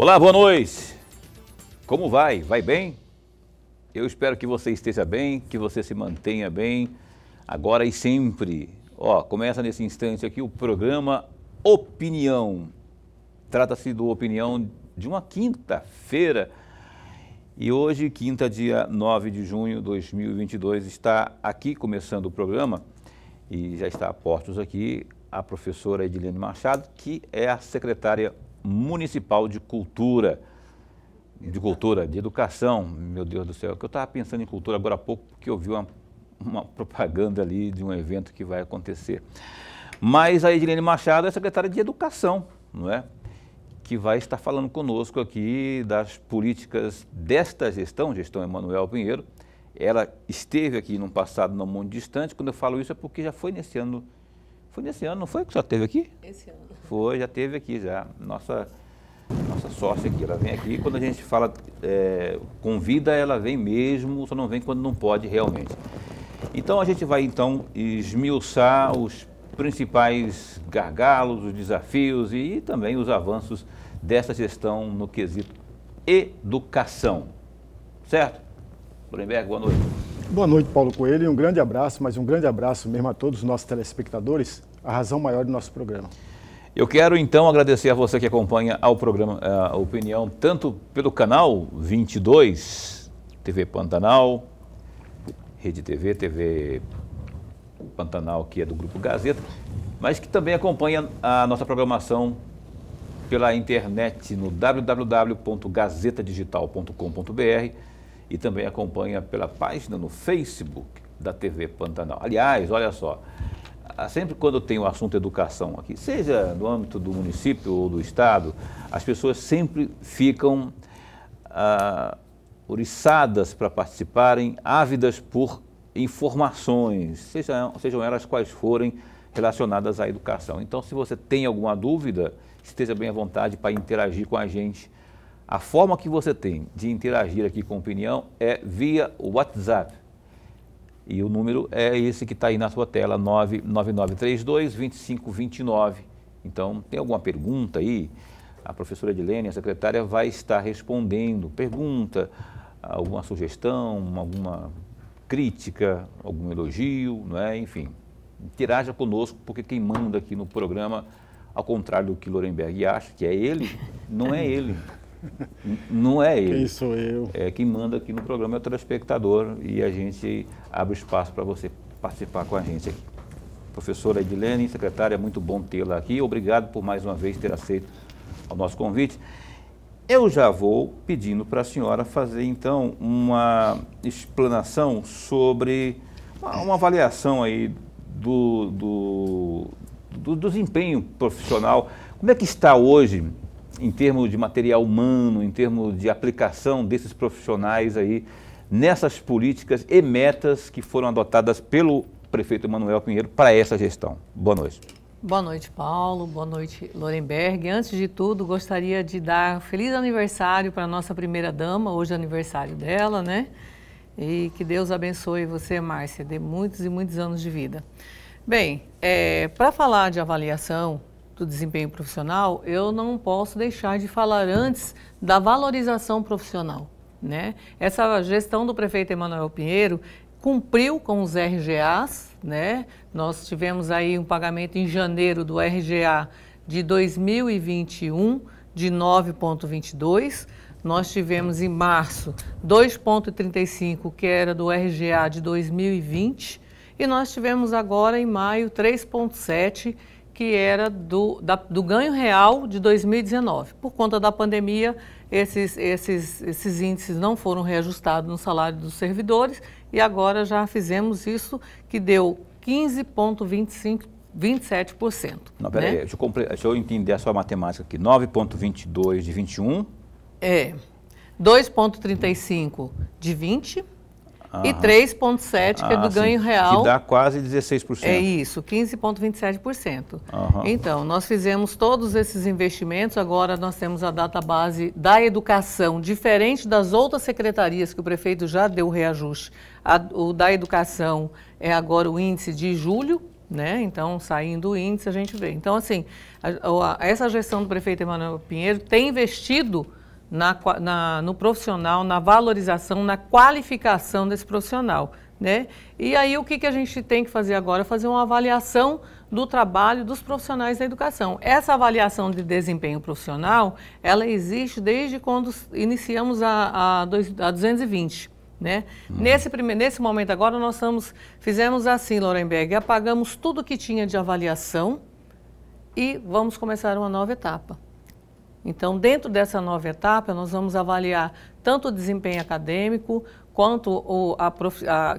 Olá, boa noite. Como vai? Vai bem? Eu espero que você esteja bem, que você se mantenha bem, agora e sempre. Começa nesse instante aqui o programa Opinião. Trata-se do Opinião de uma quinta-feira. E hoje, quinta, dia 9 de junho de 2022, está aqui começando o programa e já está a postos aqui a professora Edilene Machado, que é a secretária municipal de Cultura, de Educação. Meu Deus do céu, que eu estava pensando em cultura agora há pouco, porque eu vi uma propaganda ali de um evento que vai acontecer. Mas a Edilene Machado é secretária de Educação, não é? Que vai estar falando conosco aqui das políticas desta gestão Emanuel Pinheiro. Ela esteve aqui num passado não muito distante. Quando eu falo isso é porque já foi nesse ano. Foi nesse ano, não foi que só esteve aqui? Esse ano. Foi, já esteve aqui já. Nossa sócia aqui, ela vem aqui. Quando a gente fala, convida, ela vem mesmo, só não vem quando não pode realmente. Então a gente vai então esmiuçar os principais gargalos, os desafios e também os avanços dessa gestão no quesito educação. Certo? Lorenberg, boa noite. Boa noite, Paulo Coelho, e um grande abraço, mas um grande abraço mesmo a todos os nossos telespectadores, a razão maior do nosso programa. Eu quero então agradecer a você que acompanha ao programa a Opinião, tanto pelo canal 22, TV Pantanal, Rede TV, TV Pantanal, que é do Grupo Gazeta, mas que também acompanha a nossa programação pela internet no www.gazetadigital.com.br e também acompanha pela página no Facebook da TV Pantanal. Aliás, olha só, sempre quando tem o assunto educação aqui, seja no âmbito do município ou do estado, as pessoas sempre ficam oriçadas para participarem, ávidas por informações, sejam elas quais forem relacionadas à educação. Então, se você tem alguma dúvida, esteja bem à vontade para interagir com a gente. A forma que você tem de interagir aqui com a Opinião é via WhatsApp. E o número é esse que está aí na sua tela, 99932-2529. Então, tem alguma pergunta aí? A professora Edilene, a secretária, vai estar respondendo. Pergunta, alguma sugestão, alguma crítica, algum elogio, não é? Enfim, interaja conosco, porque quem manda aqui no programa, ao contrário do que Lorenberg acha, que é ele, não é ele. Não é ele. Quem sou eu? Quem manda aqui no programa é o telespectador e a gente abre espaço para você participar com a gente aqui. Professora Edilene, secretária, é muito bom tê-la aqui. Obrigado por mais uma vez ter aceito o nosso convite. Eu já vou pedindo para a senhora fazer então uma explanação sobre uma avaliação aí do desempenho profissional. Como é que está hoje em termos de material humano, em termos de aplicação desses profissionais aí nessas políticas e metas que foram adotadas pelo prefeito Emanuel Pinheiro para essa gestão? Boa noite. Boa noite, Paulo. Boa noite, Lorenberg. Antes de tudo, gostaria de dar feliz aniversário para a nossa primeira-dama. Hoje é aniversário dela, né? E que Deus abençoe você, Márcia, dê muitos e muitos anos de vida. Bem, para falar de avaliação do desempenho profissional, eu não posso deixar de falar antes da valorização profissional, né? Essa gestão do prefeito Emanuel Pinheiro cumpriu com os RGAs, né? Nós tivemos aí um pagamento em janeiro do RGA de 2021 de 9,22. Nós tivemos em março 2,35, que era do RGA de 2020. E nós tivemos agora em maio 3,7, que era do ganho real de 2019. Por conta da pandemia, esses índices não foram reajustados no salário dos servidores e agora já fizemos isso, que deu 15,27%. Não, peraí, deixa eu entender a sua matemática aqui. 9,22 de 21. 2,35 de 20. E 3,7, que é do ganho real. Que dá quase 16%. É isso, 15,27%. Então, nós fizemos todos esses investimentos, agora nós temos a database da educação, diferente das outras secretarias que o prefeito já deu reajuste. O da educação é agora o índice de julho, né? Então, saindo o índice, a gente vê. Então, assim, essa gestão do prefeito Emanuel Pinheiro tem investido no profissional, na valorização, na qualificação desse profissional, né? E aí, o que a gente tem que fazer agora? Fazer uma avaliação do trabalho dos profissionais da educação. Essa avaliação de desempenho profissional, ela existe desde quando iniciamos a 220. Né? Nesse momento agora fizemos assim, Lorenberg, apagamos tudo que tinha de avaliação e vamos começar uma nova etapa. Então, dentro dessa nova etapa, nós vamos avaliar tanto o desempenho acadêmico, quanto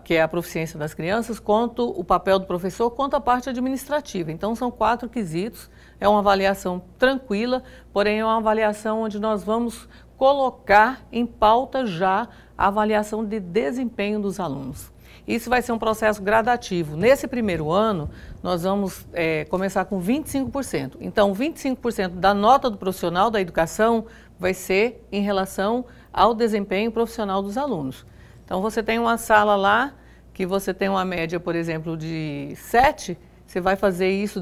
que é a proficiência das crianças, quanto o papel do professor, quanto a parte administrativa. Então, são 4 quesitos, é uma avaliação tranquila, porém é uma avaliação onde nós vamos colocar em pauta já a avaliação de desempenho dos alunos. Isso vai ser um processo gradativo. Nesse primeiro ano, nós vamos começar com 25%. Então, 25% da nota do profissional da educação vai ser em relação ao desempenho profissional dos alunos. Então, você tem uma sala lá, que você tem uma média, por exemplo, de 7, você vai fazer isso,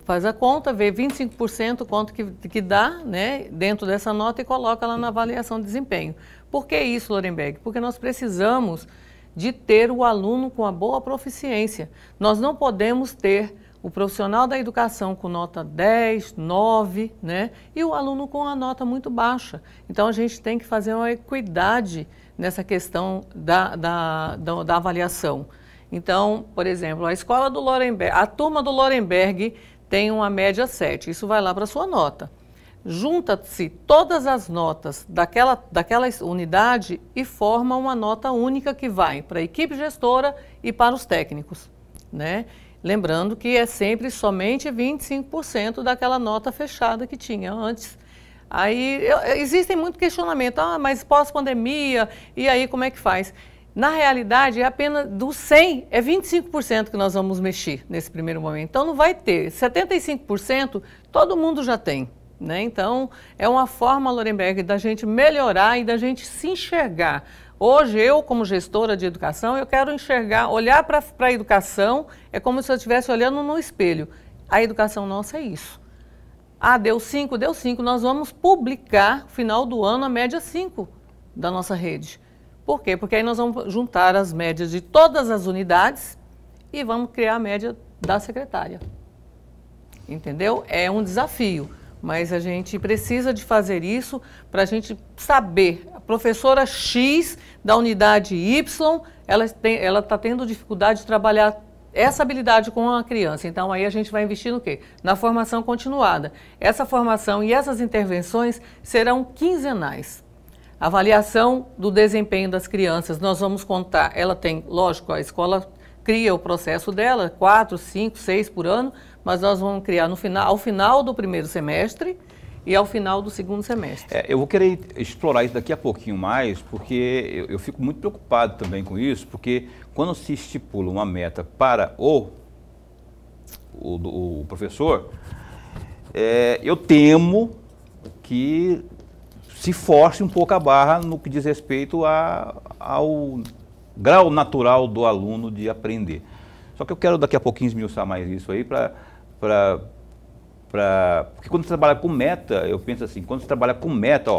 faz a conta, vê 25% quanto que dá, né, dentro dessa nota e coloca lá na avaliação de desempenho. Por que isso, Lorenberg? Porque nós precisamos de ter o aluno com a boa proficiência. Nós não podemos ter o profissional da educação com nota 10, 9, né, e o aluno com a nota muito baixa. Então, a gente tem que fazer uma equidade nessa questão da avaliação. Então, por exemplo, a escola do Lorenberg, a turma do Lorenberg tem uma média 7, isso vai lá para a sua nota. Junta-se todas as notas daquela unidade e forma uma nota única que vai para a equipe gestora e para os técnicos, né? Lembrando que é sempre somente 25% daquela nota fechada que tinha antes. Aí existem muito questionamento, mas pós-pandemia, e aí como é que faz? Na realidade, é apenas do 100, é 25% que nós vamos mexer nesse primeiro momento. Então, não vai ter. 75% todo mundo já tem, né? Então, é uma forma, Lorenberg, da gente melhorar e da gente se enxergar. Hoje, eu, como gestora de educação, eu quero enxergar, olhar para a educação, é como se eu estivesse olhando no espelho. A educação nossa é isso. Deu 5, nós vamos publicar, no final do ano, a média 5 da nossa rede. Por quê? Porque aí nós vamos juntar as médias de todas as unidades e vamos criar a média da secretária. Entendeu? É um desafio, mas a gente precisa de fazer isso para a gente saber. A professora X da unidade Y, ela está tendo dificuldade de trabalhar essa habilidade com a criança. Então, aí a gente vai investir no quê? Na formação continuada. Essa formação e essas intervenções serão quinzenais. Avaliação do desempenho das crianças, nós vamos contar, ela tem, lógico, a escola cria o processo dela, 4, 5, 6 por ano, mas nós vamos criar ao final do primeiro semestre e ao final do segundo semestre. Eu vou querer explorar isso daqui a pouquinho mais, porque eu fico muito preocupado também com isso, porque quando se estipula uma meta para o professor, eu temo que se force um pouco a barra no que diz respeito ao grau natural do aluno de aprender. Só que eu quero daqui a pouquinho esmiuçar mais isso aí porque quando você trabalha com meta, eu penso assim, quando você trabalha com meta,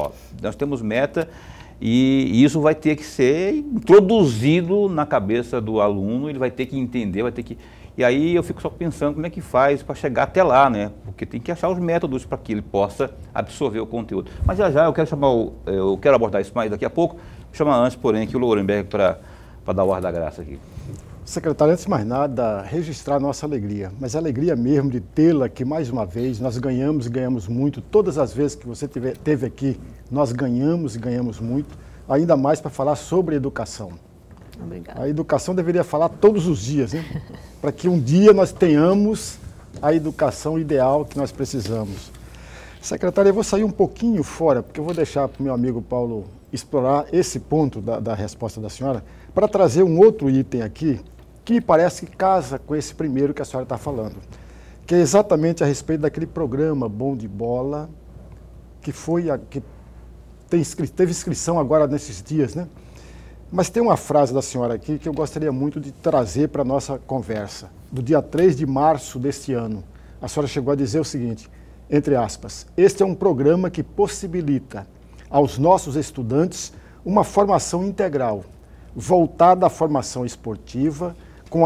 nós temos meta e isso vai ter que ser introduzido na cabeça do aluno, ele vai ter que entender, E aí eu fico só pensando como é que faz para chegar até lá, né? Porque tem que achar os métodos para que ele possa absorver o conteúdo. Mas já eu quero abordar isso mais daqui a pouco. Vou chamar antes, porém, aqui o Lorenberg para dar o ar da graça aqui. Secretário, antes de mais nada, registrar a nossa alegria, mas a alegria mesmo de tê-la aqui mais uma vez, nós ganhamos e ganhamos muito, todas as vezes que você esteve aqui, nós ganhamos e ganhamos muito, ainda mais para falar sobre educação. Obrigada. A educação deveria falar todos os dias, hein? Para que um dia nós tenhamos a educação ideal que nós precisamos. Secretária, eu vou sair um pouquinho fora, porque eu vou deixar para o meu amigo Paulo explorar esse ponto da resposta da senhora, para trazer um outro item aqui, que me parece que casa com esse primeiro que a senhora está falando, que é exatamente a respeito daquele programa Bom de Bola, que teve inscrição agora nesses dias, né? Mas tem uma frase da senhora aqui que eu gostaria muito de trazer para a nossa conversa. Do dia 3 de março deste ano, a senhora chegou a dizer o seguinte, entre aspas, este é um programa que possibilita aos nossos estudantes uma formação integral, voltada à formação esportiva, com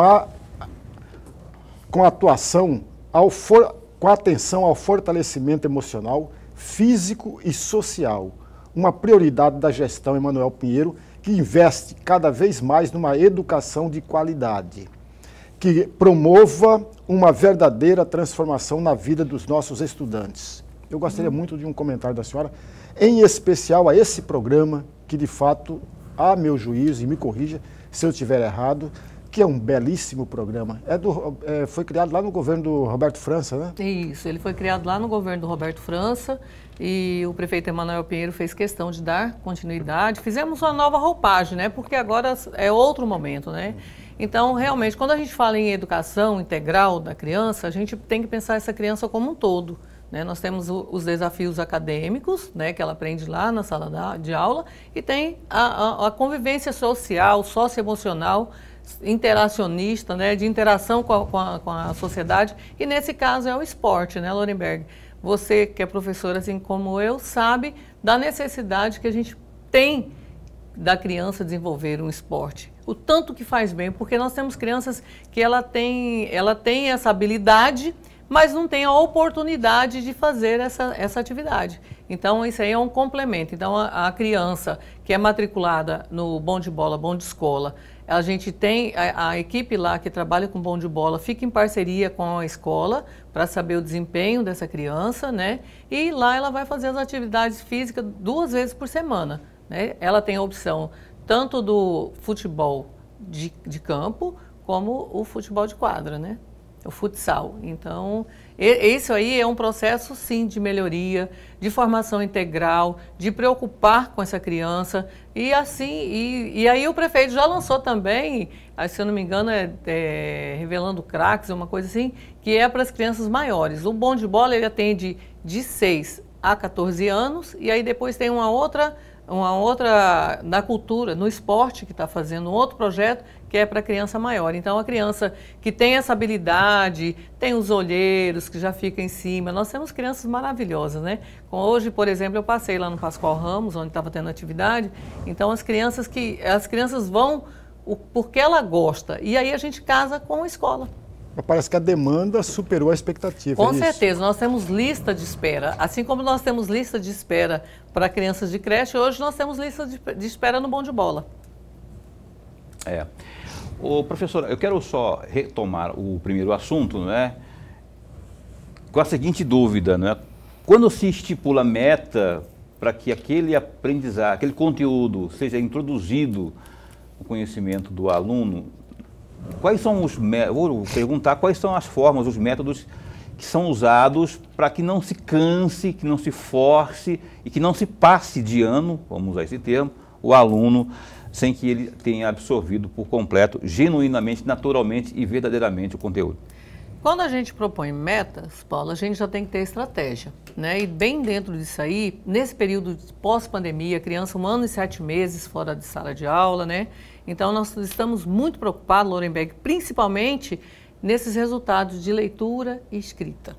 atenção ao fortalecimento emocional, físico e social, uma prioridade da gestão Emanuel Pinheiro, que investe cada vez mais numa educação de qualidade, que promova uma verdadeira transformação na vida dos nossos estudantes. Eu gostaria muito de um comentário da senhora, em especial a esse programa, que de fato, a meu juízo, e me corrija se eu estiver errado, que é um belíssimo programa. Foi criado lá no governo do Roberto França, né? Isso, ele foi criado lá no governo do Roberto França e o prefeito Emanuel Pinheiro fez questão de dar continuidade. Fizemos uma nova roupagem, né? Porque agora é outro momento, né? Então, realmente, quando a gente fala em educação integral da criança, a gente tem que pensar essa criança como um todo, né? Nós temos os desafios acadêmicos, né, que ela aprende lá na sala de aula, e tem a convivência social, socioemocional, interacionista, né, de interação com a sociedade, e nesse caso é o esporte, né, Lorenberg? Você que é professora, assim como eu, sabe da necessidade que a gente tem da criança desenvolver um esporte. O tanto que faz bem, porque nós temos crianças que ela tem essa habilidade, mas não tem a oportunidade de fazer essa atividade. Então, isso aí é um complemento. Então, a criança que é matriculada no Bom de Bola, Bom de Escola, a gente tem a equipe lá que trabalha com Bom de Bola, fica em parceria com a escola para saber o desempenho dessa criança, né? E lá ela vai fazer as atividades físicas 2 vezes por semana, né? Ela tem a opção tanto do futebol de campo, como o futebol de quadra, né? O futsal. Então, isso aí é um processo, sim, de melhoria, de formação integral, de preocupar com essa criança. E assim, e aí o prefeito já lançou também, se eu não me engano, Revelando Craques, uma coisa assim, que é para as crianças maiores. O Bom de Bola, ele atende de 6 a 14 anos, e aí depois tem uma outra da cultura, no esporte, que está fazendo um outro projeto, que é para criança maior. Então, a criança que tem essa habilidade, tem os olheiros que já ficam em cima. Nós temos crianças maravilhosas, né? Hoje, por exemplo, eu passei lá no Pascoal Ramos, onde estava tendo atividade. Então, as crianças vão porque ela gosta. E aí a gente casa com a escola. Parece que a demanda superou a expectativa. Com certeza, nós temos lista de espera. Assim como nós temos lista de espera para crianças de creche, hoje nós temos lista de espera no Bom de Bola. Ô, professor, eu quero só retomar o primeiro assunto, não é? Com a seguinte dúvida, não é? Quando se estipula meta para que aquele aprendizado, aquele conteúdo seja introduzido no conhecimento do aluno, quais são vou perguntar quais são as formas, os métodos que são usados para que não se canse, que não se force e que não se passe de ano, vamos usar esse termo, o aluno, sem que ele tenha absorvido por completo, genuinamente, naturalmente e verdadeiramente o conteúdo. Quando a gente propõe metas, Paulo, a gente já tem que ter estratégia, né? E bem dentro disso aí, nesse período pós-pandemia, criança 1 ano e 7 meses fora de sala de aula, né? Então, nós estamos muito preocupados, Lorenberg, principalmente nesses resultados de leitura e escrita,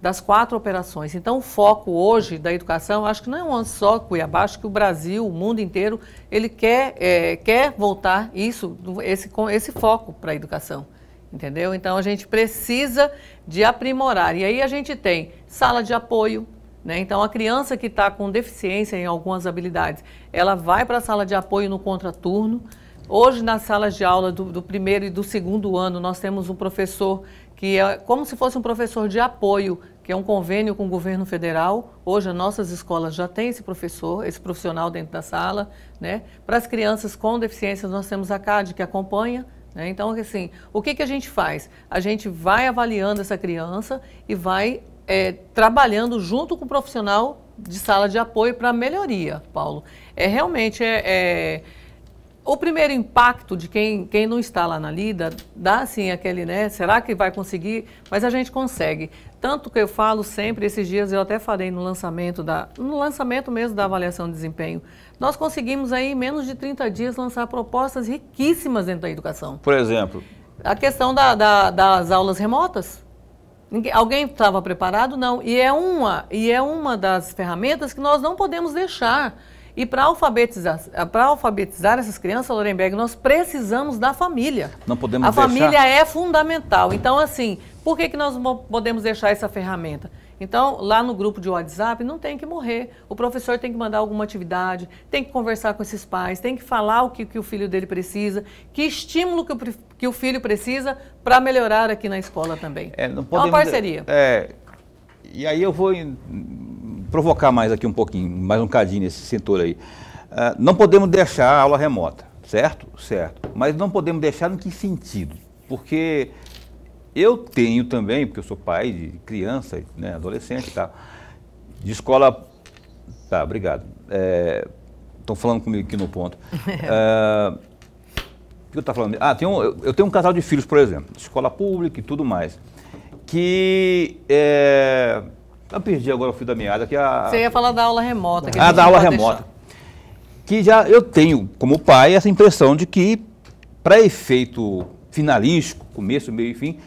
das 4 operações. Então, o foco hoje da educação, acho que não é só Cuiabá, acho que o Brasil, o mundo inteiro, ele quer voltar esse foco para a educação, entendeu? Então, a gente precisa de aprimorar. E aí a gente tem sala de apoio, né? Então, a criança que está com deficiência em algumas habilidades, ela vai para a sala de apoio no contraturno. Hoje, nas salas de aula do primeiro e do segundo ano, nós temos um professor que é como se fosse um professor de apoio, que é um convênio com o governo federal. Hoje, as nossas escolas já têm esse professor, esse profissional dentro da sala, né? Para as crianças com deficiências, nós temos a CAD, que acompanha, né? Então, assim, o que a gente faz? A gente vai avaliando essa criança e vai trabalhando junto com o profissional de sala de apoio para melhoria, Paulo. Realmente o primeiro impacto de quem não está lá na lida, dá assim aquele, né, será que vai conseguir? Mas a gente consegue. Tanto que eu falo sempre, esses dias eu até falei no lançamento mesmo da avaliação de desempenho, nós conseguimos aí em menos de 30 dias lançar propostas riquíssimas dentro da educação. Por exemplo? A questão das aulas remotas. Alguém estava preparado? Não. E é uma das ferramentas que nós não podemos deixar. E para alfabetizar essas crianças, Lorenberg, nós precisamos da família. Não podemos A deixar... família é fundamental. Então, assim, por que nós não podemos deixar essa ferramenta? Então, lá no grupo de WhatsApp, não tem que morrer. O professor tem que mandar alguma atividade, tem que conversar com esses pais, tem que falar o que o filho dele precisa, que estímulo que o filho precisa para melhorar aqui na escola também. Não podemos, é uma parceria. E aí eu vou provocar mais aqui um pouquinho, mais um cadinho nesse setor aí. Não podemos deixar a aula remota, certo? Certo. Mas não podemos deixar em que sentido? Porque eu tenho também, porque eu sou pai de criança, né, adolescente e tal, de escola... Tá, obrigado. Estão falando comigo aqui no ponto. O que eu estou falando? Eu tenho um casal de filhos, por exemplo, de escola pública e tudo mais, que... Eu perdi agora o fio da meada. Você ia falar da aula remota. Da aula remota. Que já eu tenho, como pai, essa impressão de que, para efeito finalístico, começo, meio e fim,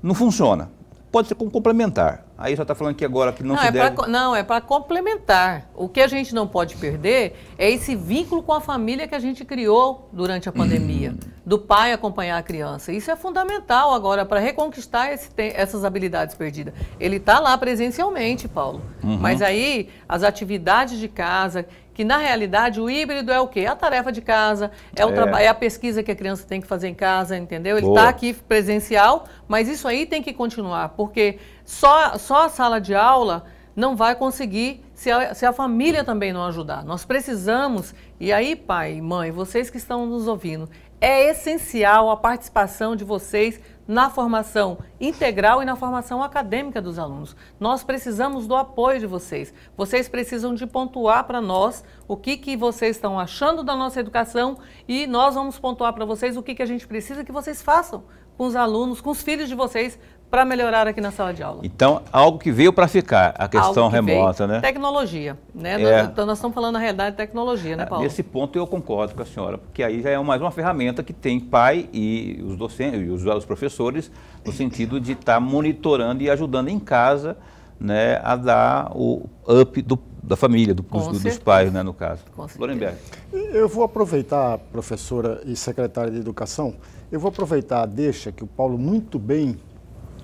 não funciona. Pode ser como complementar. Aí só está falando que agora que não se deve... Não, é para complementar. O que a gente não pode perder é esse vínculo com a família que a gente criou durante a pandemia. Do pai acompanhar a criança. Isso é fundamental agora para reconquistar essas habilidades perdidas. Ele está lá presencialmente, Paulo. Mas aí as atividades de casa... que na realidade o híbrido é o quê? A tarefa de casa, é a pesquisa que a criança tem que fazer em casa, entendeu? Ele está aqui presencial, mas isso aí tem que continuar, porque só a sala de aula não vai conseguir se a família também não ajudar. Nós precisamos, e aí pai e mãe, vocês que estão nos ouvindo, é essencial a participação de vocês na formação integral e na formação acadêmica dos alunos. Nós precisamos do apoio de vocês. Vocês precisam de pontuar para nós o que vocês estão achando da nossa educação e nós vamos pontuar para vocês o que a gente precisa que vocês façam com os alunos, com os filhos de vocês, para melhorar aqui na sala de aula. Então, algo que veio para ficar, a questão remota, né? Tecnologia, né? Então, nós estamos falando, na realidade, de tecnologia, né, Paulo? Nesse ponto eu concordo com a senhora, porque aí já é mais uma ferramenta que tem pai e os docentes, e os professores, no sentido de estar monitorando e ajudando em casa, né, a dar o up da família, dos pais, né, no caso. Lorenberg. Eu vou aproveitar, professora e secretária de Educação, eu vou aproveitar a deixa que o Paulo muito bem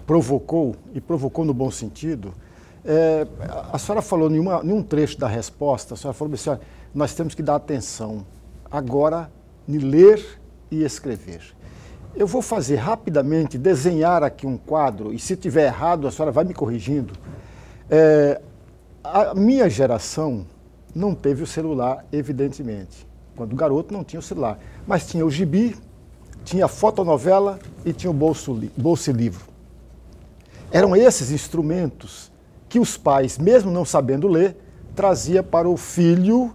provocou, e provocou no bom sentido. A senhora falou em um trecho da resposta, a senhora falou assim, nós temos que dar atenção agora em ler e escrever. Eu vou fazer rapidamente, desenhar aqui um quadro, e se tiver errado, a senhora vai me corrigindo. A minha geração não teve o celular, evidentemente. Quando o garoto não tinha o celular, mas tinha o gibi, tinha a fotonovela e tinha o bolso-livro. Eram esses instrumentos que os pais, mesmo não sabendo ler, trazia para o filho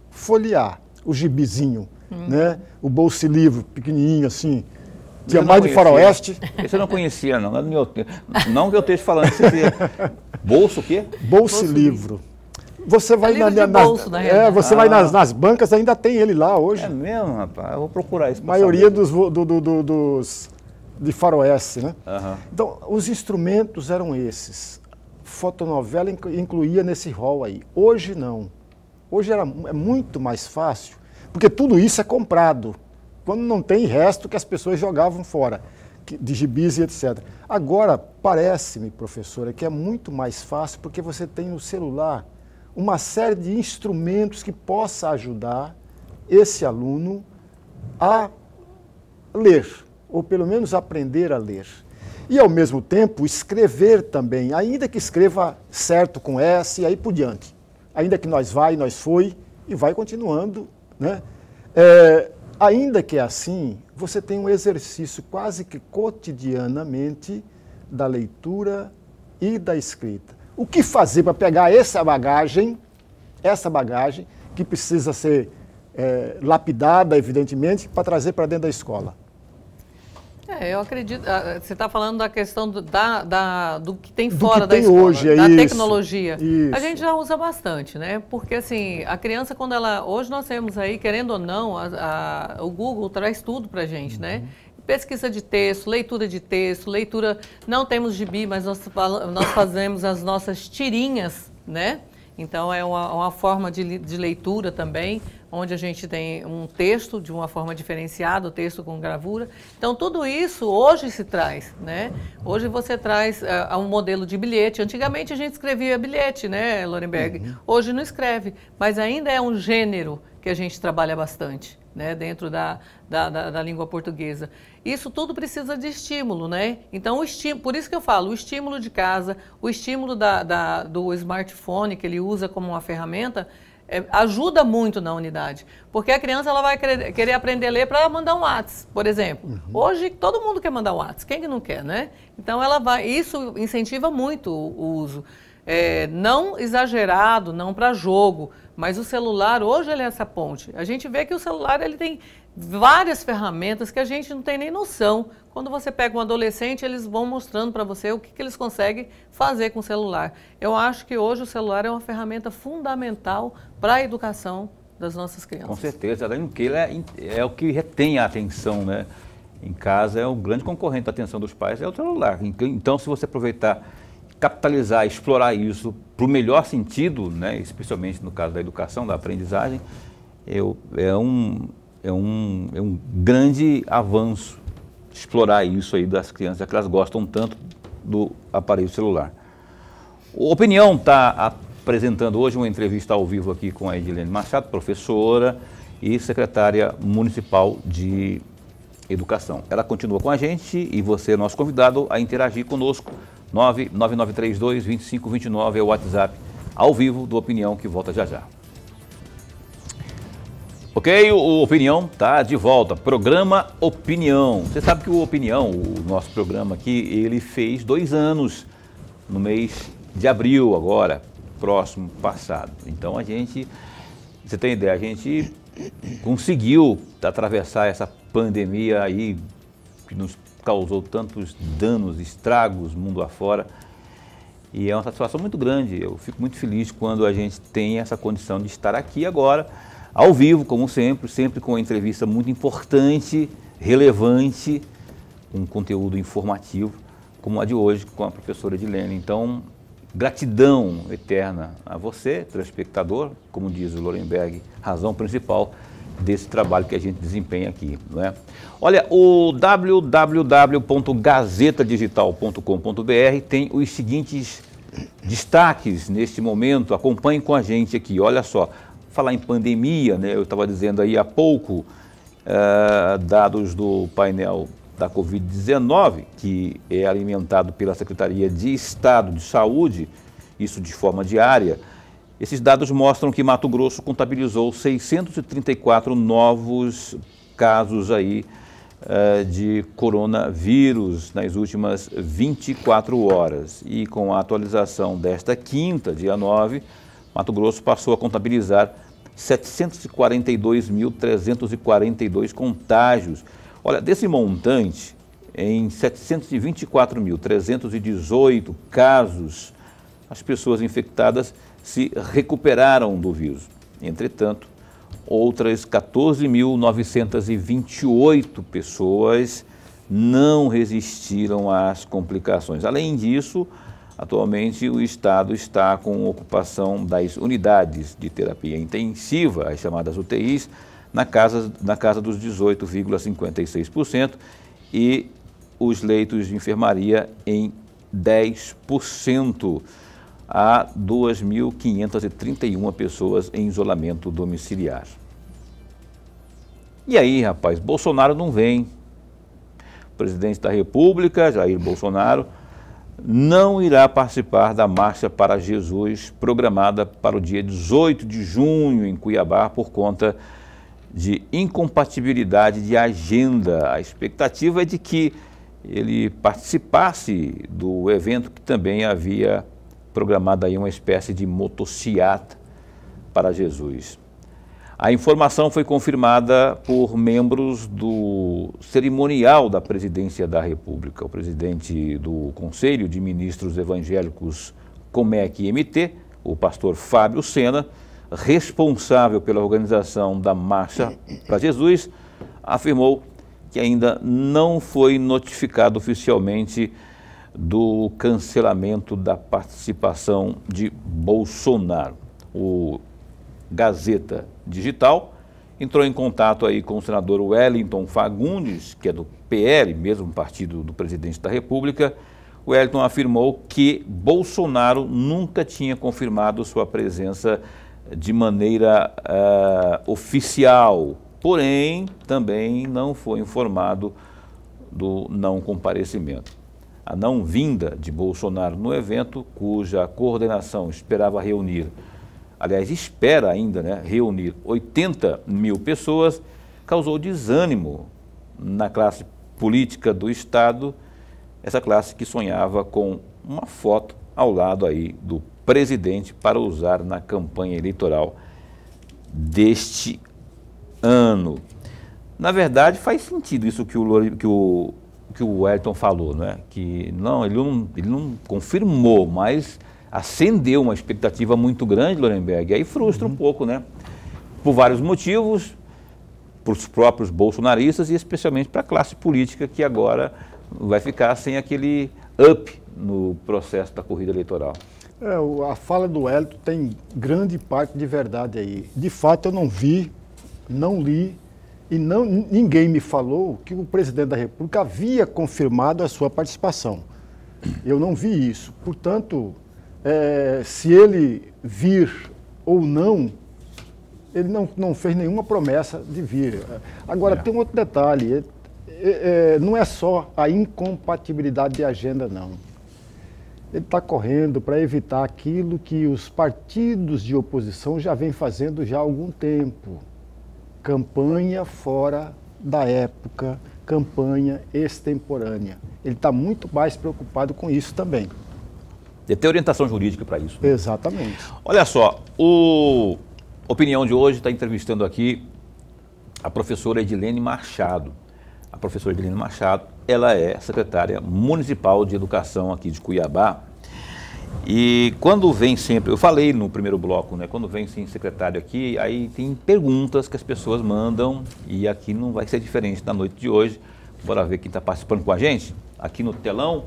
folhear. O gibizinho, né? O bolso-livro pequenininho assim, tinha mais de faroeste. Esse eu não conhecia, não. Não que eu esteja falando. Bolso o quê? Bolso-livro. Você vai você vai nas bancas, ainda tem ele lá hoje. É mesmo, rapaz? Eu vou procurar isso. A maioria de faroeste, né? Então, os instrumentos eram esses. Fotonovela incluía nesse rol aí. Hoje não. Hoje é muito mais fácil, porque tudo isso é comprado. Quando não tem resto que as pessoas jogavam fora, de gibis e etc. Agora, parece-me, professora, que é muito mais fácil, porque você tem no celular uma série de instrumentos que possa ajudar esse aluno a ler, ou pelo menos aprender a ler. E, ao mesmo tempo, escrever também, ainda que escreva certo com S e aí por diante. Ainda que nós foi, e vai continuando, né? Ainda que assim, você tem um exercício quase que cotidianamente da leitura e da escrita. O que fazer para pegar essa bagagem que precisa ser lapidada, evidentemente, para trazer para dentro da escola. Eu acredito, você está falando da questão do que tem fora da escola, hoje, da isso, tecnologia. Isso. A gente já usa bastante, né? Porque assim, a criança quando hoje nós temos aí, querendo ou não, o Google traz tudo para a gente, né? Pesquisa de texto, leitura, não temos gibi, mas nós fazemos as nossas tirinhas, né? Então é uma forma de leitura também, onde a gente tem um texto de uma forma diferenciada, o texto com gravura. Então tudo isso hoje se traz, né? Hoje você traz um modelo de bilhete. Antigamente a gente escrevia bilhete, né, Lorenberg? Hoje não escreve, mas ainda é um gênero que a gente trabalha bastante, né, dentro da língua portuguesa. Isso tudo precisa de estímulo, né? Então, por isso que eu falo, o estímulo de casa, o estímulo do smartphone que ele usa como uma ferramenta, ajuda muito na unidade. Porque a criança ela vai querer aprender a ler para mandar um WhatsApp, por exemplo. Hoje, todo mundo quer mandar um WhatsApp, quem que não quer, né? Então, isso incentiva muito o uso. Não exagerado, não para jogo, mas o celular, hoje, ele é essa ponte. A gente vê que o celular ele tem várias ferramentas que a gente não tem nem noção. Quando você pega um adolescente, eles vão mostrando para você o que eles conseguem fazer com o celular. Eu acho que hoje o celular é uma ferramenta fundamental para a educação das nossas crianças. Com certeza, porque ele é o que retém a atenção, né? Em casa é o grande concorrente da atenção dos pais, é o celular. Então, se você aproveitar, capitalizar, explorar isso para o melhor sentido, né, especialmente no caso da educação, da aprendizagem, é um grande avanço explorar isso aí das crianças, que elas gostam tanto do aparelho celular. O Opinião está apresentando hoje uma entrevista ao vivo aqui com a Edilene Machado, professora e secretária municipal de Educação. Ela continua com a gente e você é nosso convidado a interagir conosco. 99932-2529 é o WhatsApp ao vivo do Opinião, que volta já já. Ok, o Opinião está de volta. Programa Opinião. Você sabe que o Opinião, o nosso programa aqui, ele fez 2 anos no mês de abril agora, próximo passado. Então você tem ideia, a gente conseguiu atravessar essa pandemia aí que nos causou tantos danos, estragos mundo afora. E é uma satisfação muito grande. Eu fico muito feliz quando a gente tem essa condição de estar aqui agora, ao vivo, como sempre com uma entrevista muito importante, relevante, um conteúdo informativo, como a de hoje com a professora Edilene. Então, gratidão eterna a você, telespectador, como diz o Lorenberg, razão principal desse trabalho que a gente desempenha aqui, não é? Olha, o www.gazetadigital.com.br tem os seguintes destaques neste momento. Acompanhe com a gente aqui. Olha só, falar em pandemia, né? Eu estava dizendo aí há pouco dados do painel da Covid-19, que é alimentado pela Secretaria de Estado de Saúde, isso de forma diária. Esses dados mostram que Mato Grosso contabilizou 634 novos casos aí de coronavírus nas últimas 24 horas. E com a atualização desta quinta, dia 9, Mato Grosso passou a contabilizar 742.342 contágios. Olha, desse montante, em 724.318 casos, as pessoas infectadas se recuperaram do vírus. Entretanto, outras 14.928 pessoas não resistiram às complicações. Além disso, atualmente o Estado está com ocupação das unidades de terapia intensiva, as chamadas UTIs, na casa dos 18,56% e os leitos de enfermaria em 10%. Há 2.531 pessoas em isolamento domiciliar. E aí, rapaz, Bolsonaro não vem. O presidente da República, Jair Bolsonaro, não irá participar da Marcha para Jesus, programada para o dia 18 de junho em Cuiabá, por conta de incompatibilidade de agenda. A expectativa é de que ele participasse do evento, que também havia programado aí uma espécie de motociata para Jesus. A informação foi confirmada por membros do cerimonial da Presidência da República. O presidente do Conselho de Ministros Evangélicos Comec-MT, o pastor Fábio Sena, responsável pela organização da Marcha para Jesus, afirmou que ainda não foi notificado oficialmente do cancelamento da participação de Bolsonaro. O Gazeta Digital entrou em contato aí com o senador Wellington Fagundes, que é do PL, mesmo partido do presidente da República. O Wellington afirmou que Bolsonaro nunca tinha confirmado sua presença de maneira oficial, porém também não foi informado do não comparecimento. A não vinda de Bolsonaro no evento, cuja coordenação esperava reunir, aliás, espera ainda, né, reunir 80 mil pessoas, causou desânimo na classe política do Estado, essa classe que sonhava com uma foto ao lado aí do presidente para usar na campanha eleitoral deste ano. Na verdade, faz sentido isso que o Wellington falou, né? Que não, ele não confirmou, mas acendeu uma expectativa muito grande, Lorenberg, e aí frustra um pouco, né? Por vários motivos, para os próprios bolsonaristas e especialmente para a classe política que agora vai ficar sem aquele up no processo da corrida eleitoral. A fala do Wellington tem grande parte de verdade aí. De fato, eu não vi, não li e ninguém me falou que o presidente da República havia confirmado a sua participação. Eu não vi isso. Portanto, se ele vir ou não, ele não fez nenhuma promessa de vir. Agora, tem um outro detalhe, não é só a incompatibilidade de agenda, não. Ele está correndo para evitar aquilo que os partidos de oposição já vêm fazendo já há algum tempo. Campanha fora da época, campanha extemporânea. Ele está muito mais preocupado com isso também. Deve ter orientação jurídica para isso. Né? Exatamente. Olha só, o Opinião de hoje está entrevistando aqui a professora Edilene Machado. A professora Edilene Machado, ela é secretária municipal de educação aqui de Cuiabá. E quando vem sempre, eu falei no primeiro bloco, né? Quando vem sim secretário aqui, aí tem perguntas que as pessoas mandam e aqui não vai ser diferente na noite de hoje. Bora ver quem está participando com a gente aqui no telão.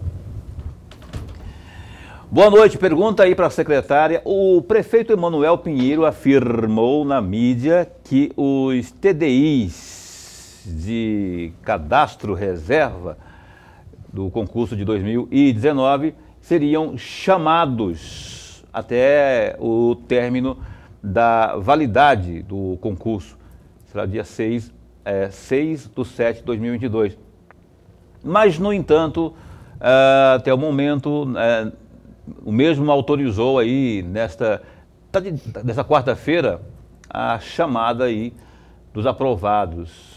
Boa noite, pergunta aí para a secretária. O prefeito Emanuel Pinheiro afirmou na mídia que os TDIs de cadastro reserva do concurso de 2019 seriam chamados até o término da validade do concurso. Será dia 6/7/2022. Mas, no entanto, até o momento, o mesmo autorizou aí nessa quarta-feira a chamada aí dos aprovados.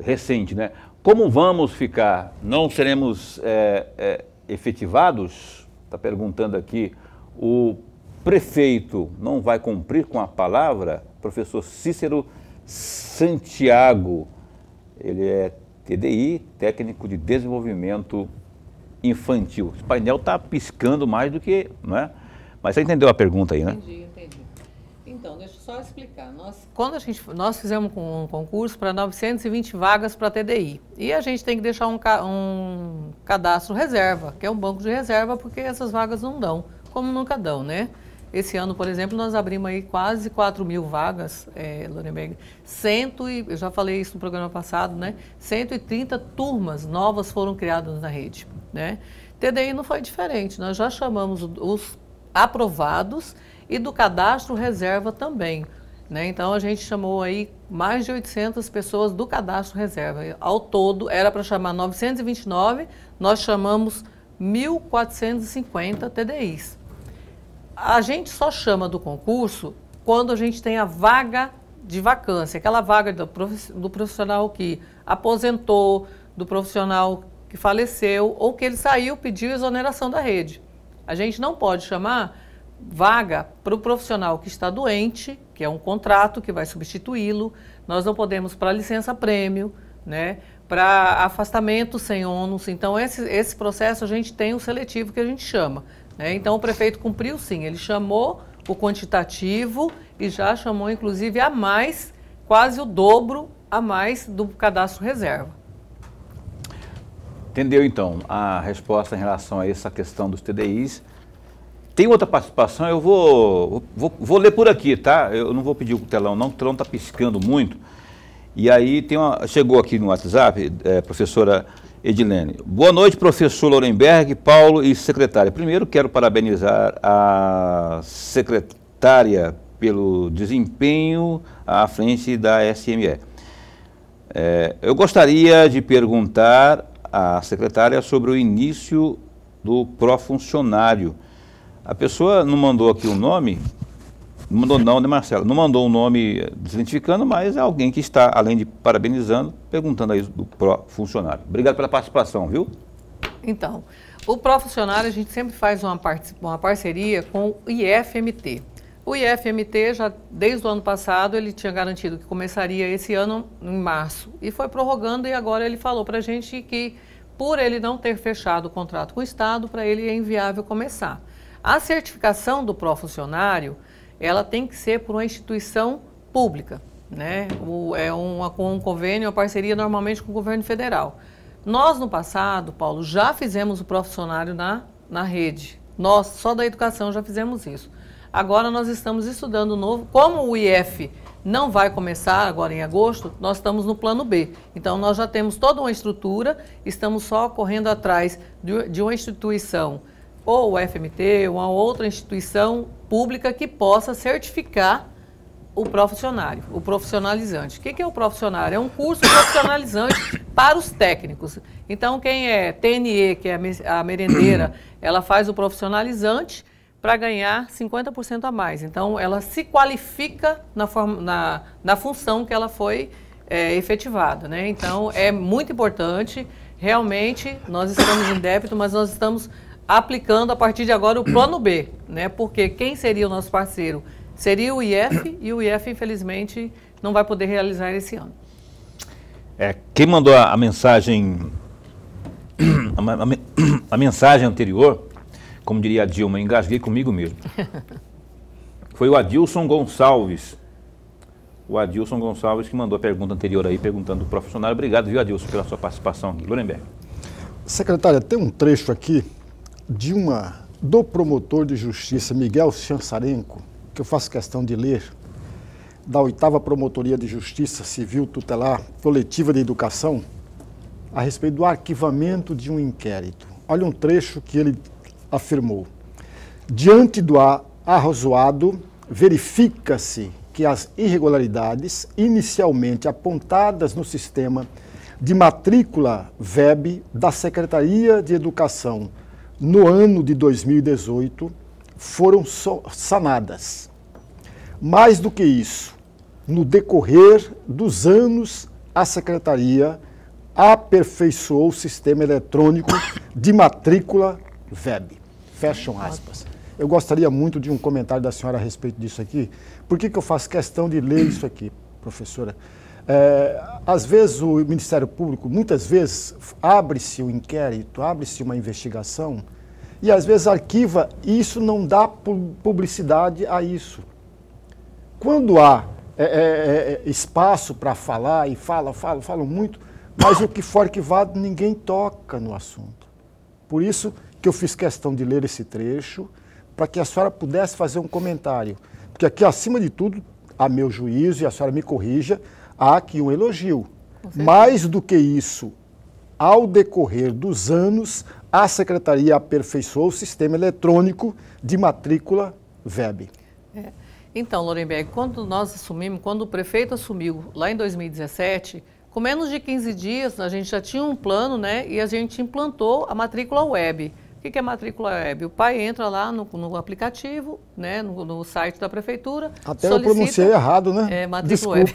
Recente, né? Como vamos ficar? Não seremos efetivados? Está perguntando aqui. O prefeito não vai cumprir com a palavra? Professor Cícero Santiago, ele é TDI, técnico de desenvolvimento infantil. O painel está piscando mais do que, não é? Mas você entendeu a pergunta aí, né? Entendi. Então, deixa eu só explicar. Nós fizemos um concurso para 920 vagas para TDI. E a gente tem que deixar um cadastro reserva, que é um banco de reserva, porque essas vagas não dão, como nunca dão, né? Esse ano, por exemplo, nós abrimos aí quase 4.000 vagas, Lorenberg. Eu já falei isso no programa passado, né? 130 turmas novas foram criadas na rede, né? TDI não foi diferente, nós já chamamos os aprovados e do cadastro reserva também, né? Então, a gente chamou aí mais de 800 pessoas do cadastro reserva. Ao todo, era para chamar 929, nós chamamos 1.450 TDIs. A gente só chama do concurso quando a gente tem a vaga de vacância, aquela vaga do profissional que aposentou, do profissional que faleceu ou que ele saiu, pediu exoneração da rede. A gente não pode chamar vaga para o profissional que está doente, que é um contrato que vai substituí-lo. Nós não podemos para licença-prêmio, né? Para afastamento sem ônus. Então, esse processo a gente tem o seletivo que a gente chama, né? Então, o prefeito cumpriu sim, ele chamou o quantitativo e já chamou, inclusive, a mais, quase o dobro a mais do cadastro reserva. Entendeu, então, a resposta em relação a essa questão dos TDIs. Tem outra participação, eu vou ler por aqui, tá? Eu não vou pedir o telão não, o telão está piscando muito. E aí chegou aqui no WhatsApp, professora Edilene. Boa noite, professor Lorenberg, Paulo e secretária. Primeiro, quero parabenizar a secretária pelo desempenho à frente da SME. Eu gostaria de perguntar à secretária sobre o início do pró-funcionário. A pessoa não mandou aqui o nome, não mandou não, né, Marcelo? Não mandou um nome desidentificando, mas é alguém que está, além de parabenizando, perguntando aí do pró-funcionário. Obrigado pela participação, viu? Então, o pró-funcionário a gente sempre faz uma parceria com o IFMT. O IFMT, já desde o ano passado, ele tinha garantido que começaria esse ano em março. E foi prorrogando e agora ele falou para a gente que, por ele não ter fechado o contrato com o Estado, para ele é inviável começar. A certificação do pró-funcionário, ela tem que ser por uma instituição pública, né? Com um convênio, uma parceria normalmente com o governo federal. Nós, no passado, Paulo, já fizemos o pró-funcionário na rede. Nós, só da educação, já fizemos isso. Agora nós estamos estudando o novo. Como o IF não vai começar agora em agosto, nós estamos no plano B. Então, nós já temos toda uma estrutura, estamos só correndo atrás de uma instituição, ou o FMT, ou uma outra instituição pública que possa certificar o pró-funcionário, o profissionalizante. O que é o profissionário? É um curso profissionalizante para os técnicos. Então, quem é TNE, que é a merendeira, ela faz o profissionalizante para ganhar 50% a mais. Então, ela se qualifica na função que ela foi efetivada, né? Então, é muito importante. Realmente, nós estamos em débito, mas nós estamos aplicando a partir de agora o plano B, né? Porque quem seria o nosso parceiro? Seria o IF, e o IF, infelizmente, não vai poder realizar esse ano. Quem mandou a mensagem, a mensagem anterior, como diria a Dilma, engasguei comigo mesmo, foi o Adilson Gonçalves. O Adilson Gonçalves que mandou a pergunta anterior aí, perguntando do profissional. Obrigado, viu, Adilson, pela sua participação aqui. Lorenberg. Secretária, tem um trecho aqui do promotor de justiça Miguel Chansarenko, que eu faço questão de ler, da 8ª Promotoria de Justiça Civil Tutelar Coletiva de Educação, a respeito do arquivamento de um inquérito. Olha um trecho que ele afirmou. Diante do arrazoado, verifica-se que as irregularidades inicialmente apontadas no sistema de matrícula VEB da Secretaria de Educação no ano de 2018 foram sanadas. Mais do que isso, no decorrer dos anos, a Secretaria aperfeiçoou o sistema eletrônico de matrícula VEB. Fecham aspas. Eu gostaria muito de um comentário da senhora a respeito disso aqui. Por que eu faço questão de ler isso aqui, professora? Às vezes o Ministério Público, muitas vezes, abre-se um inquérito, abre-se uma investigação e às vezes arquiva e isso não dá publicidade a isso. Quando há espaço para falar e falam muito, mas o que for arquivado ninguém toca no assunto. Por isso que eu fiz questão de ler esse trecho, para que a senhora pudesse fazer um comentário. Porque aqui, acima de tudo, a meu juízo, e a senhora me corrija, há aqui um elogio. Mais do que isso, ao decorrer dos anos, a Secretaria aperfeiçoou o sistema eletrônico de matrícula VEB. Então, Lorenberg, quando o prefeito assumiu lá em 2017, com menos de 15 dias, a gente já tinha um plano, né? E a gente implantou a matrícula web. O que é matrícula web? O pai entra lá no aplicativo, né, no site da prefeitura. Até eu pronunciei errado, né? Matrícula web.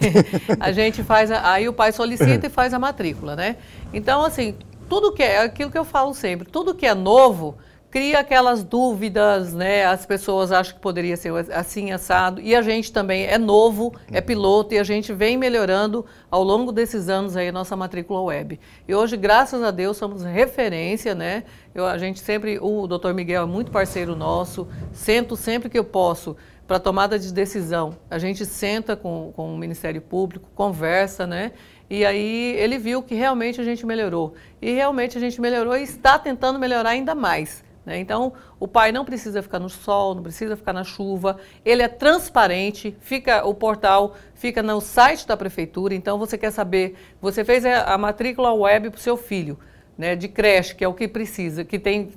A gente faz, aí o pai solicita e faz a matrícula, né? Então, assim, tudo que é aquilo que eu falo sempre, tudo que é novo, cria aquelas dúvidas, né? As pessoas acham que poderia ser assim, assado, e a gente também é novo, é piloto, e a gente vem melhorando ao longo desses anos aí a nossa matrícula web. E hoje, graças a Deus, somos referência, né? A gente sempre, o Dr. Miguel é muito parceiro nosso, sento sempre que eu posso para tomada de decisão. A gente senta com o Ministério Público, conversa, né? E aí ele viu que realmente a gente melhorou. E realmente a gente melhorou e está tentando melhorar ainda mais. Né? Então, o pai não precisa ficar no sol, não precisa ficar na chuva, ele é transparente, o portal fica no site da prefeitura, então você quer saber, você fez a matrícula web para o seu filho, né, de creche, que é o que precisa, que tem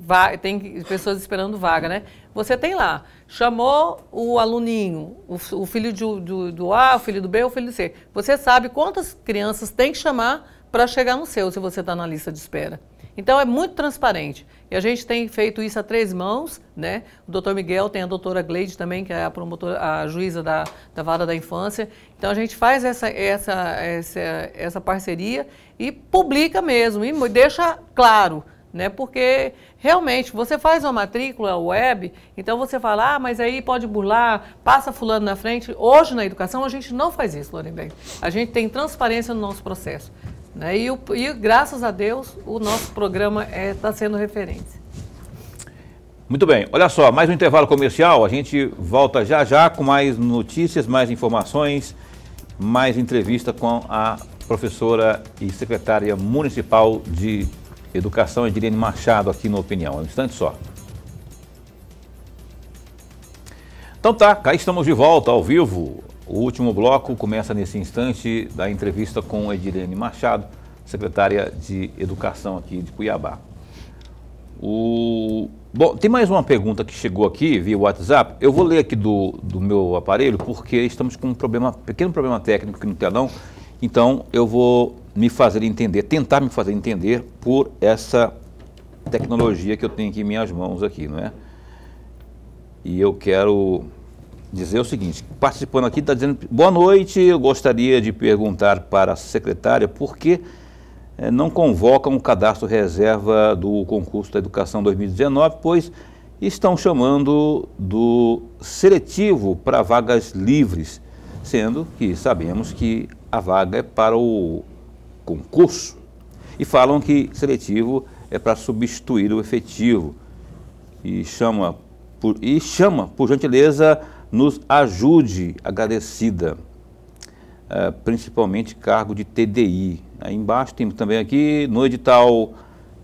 pessoas esperando vaga, né? Você tem lá, chamou o aluninho, o filho do A, o filho do B, o filho do C. Você sabe quantas crianças tem que chamar para chegar no seu, se você está na lista de espera. Então, é muito transparente. E a gente tem feito isso a 3 mãos, né? O doutor Miguel, tem a doutora Gleide também, que é a promotora, a juíza da Vara da Infância. Então, a gente faz essa parceria e publica mesmo, e deixa claro, né? Porque, realmente, você faz uma matrícula web, então você fala, ah, mas aí pode burlar, passa fulano na frente. Hoje, na educação, a gente não faz isso, Lorenberg. A gente tem transparência no nosso processo. Né? E graças a Deus, o nosso programa está sendo referência. Muito bem, olha só, mais um intervalo comercial, a gente volta já já com mais notícias, mais informações, mais entrevista com a professora e secretária municipal de Educação, Edilene Machado, aqui no Opinião. Um instante só. Então tá, cá estamos de volta, ao vivo. O último bloco começa nesse instante da entrevista com Edilene Machado, secretária de Educação aqui de Cuiabá. Bom, tem mais uma pergunta que chegou aqui via WhatsApp. Eu vou ler aqui do meu aparelho, porque estamos com um pequeno problema técnico aqui no telão. Então, eu vou tentar me fazer entender por essa tecnologia que eu tenho aqui em minhas mãos aqui, não é? E eu quero dizer o seguinte, participando aqui, está dizendo, boa noite, eu gostaria de perguntar para a secretária por que não convocam o cadastro reserva do concurso da Educação 2019, pois estão chamando do seletivo para vagas livres, sendo que sabemos que a vaga é para o concurso, e falam que seletivo é para substituir o efetivo, e chama, por gentileza, nos ajude, agradecida, principalmente cargo de TDI. Aí embaixo temos também aqui,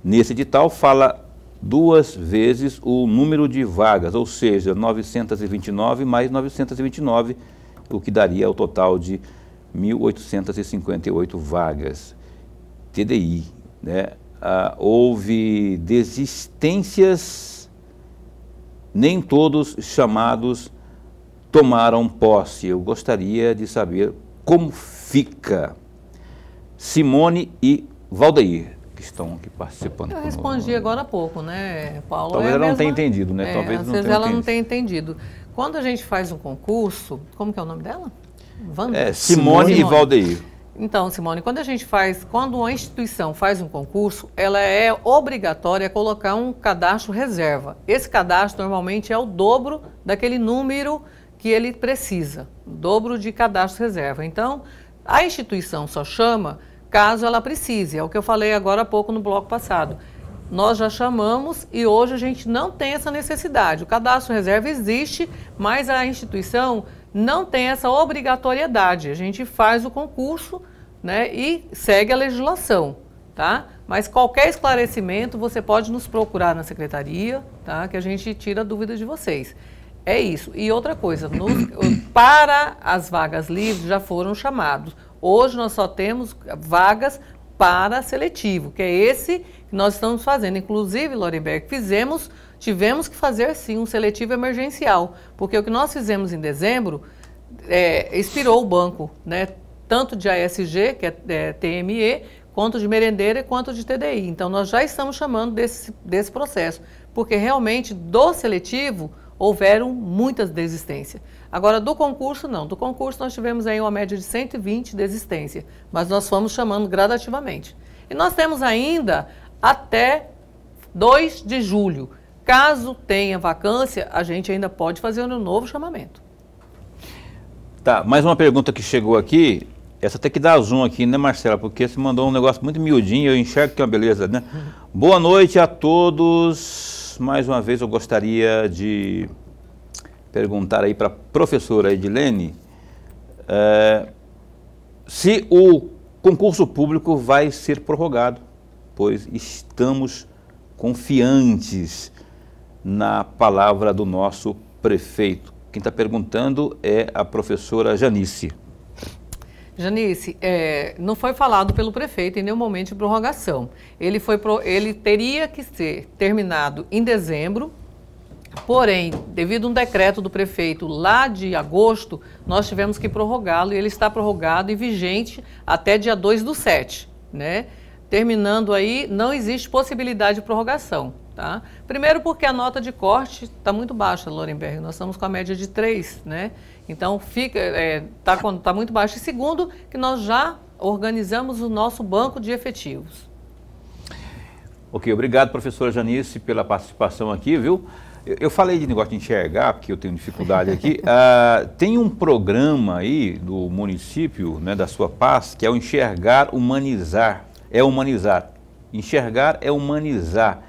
nesse edital fala 2 vezes o número de vagas, ou seja, 929 mais 929, o que daria o total de 1.858 vagas. TDI, né? Houve desistências, nem todos chamados tomaram posse. Eu gostaria de saber como fica. Simone e Valdeir, que estão aqui participando. Eu respondi agora há pouco, né, Paulo? Talvez ela não tenha entendido, né? Talvez às vezes ela não tenha entendido. Quando a gente faz um concurso, como que é o nome dela? Simone e Valdeir. Então, Simone, quando uma instituição faz um concurso, ela é obrigatória a colocar um cadastro reserva. Esse cadastro normalmente é o dobro daquele número que ele precisa, o dobro de cadastro reserva. Então, a instituição só chama caso ela precise, é o que eu falei agora há pouco no bloco passado. Nós já chamamos e hoje a gente não tem essa necessidade. O cadastro reserva existe, mas a instituição não tem essa obrigatoriedade. A gente faz o concurso, né, e segue a legislação, tá? Mas qualquer esclarecimento você pode nos procurar na secretaria, tá? Que a gente tira dúvidas de vocês. É isso. E outra coisa, para as vagas livres já foram chamados. Hoje nós só temos vagas para seletivo, que é esse que nós estamos fazendo. Inclusive, Lorenberg, tivemos que fazer sim um seletivo emergencial, porque o que nós fizemos em dezembro, expirou o banco, né? Tanto de ASG, que é TME, quanto de merendeira e quanto de TDI. Então nós já estamos chamando desse processo, porque realmente do seletivo houveram muitas desistências. Agora, do concurso, não. Do concurso, nós tivemos aí uma média de 120 desistências, mas nós fomos chamando gradativamente. E nós temos ainda até 2 de julho. Caso tenha vacância, a gente ainda pode fazer um novo chamamento. Tá, mais uma pergunta que chegou aqui, essa tem que dar zoom aqui, né, Marcela? Porque você mandou um negócio muito miudinho, eu enxergo que é uma beleza, né? Boa noite a todos. Mais uma vez eu gostaria de perguntar aí para a professora Edilene se o concurso público vai ser prorrogado, pois estamos confiantes na palavra do nosso prefeito. Quem está perguntando é a professora Janice. Janice, não foi falado pelo prefeito em nenhum momento de prorrogação. Ele teria que ser terminado em dezembro, porém, devido a um decreto do prefeito lá de agosto, nós tivemos que prorrogá-lo e ele está prorrogado e vigente até dia 2/7, né? Terminando aí, não existe possibilidade de prorrogação, tá? Primeiro porque a nota de corte está muito baixa, Lorenberg, nós estamos com a média de 3, né? Então, tá muito baixo. E segundo, que nós já organizamos o nosso banco de efetivos. Ok, obrigado, professora Janice, pela participação aqui, viu? Eu falei de negócio de enxergar, porque eu tenho dificuldade aqui. Tem um programa aí do município, né, da sua pasta, que é o Enxergar Humanizar. É humanizar. Enxergar é humanizar.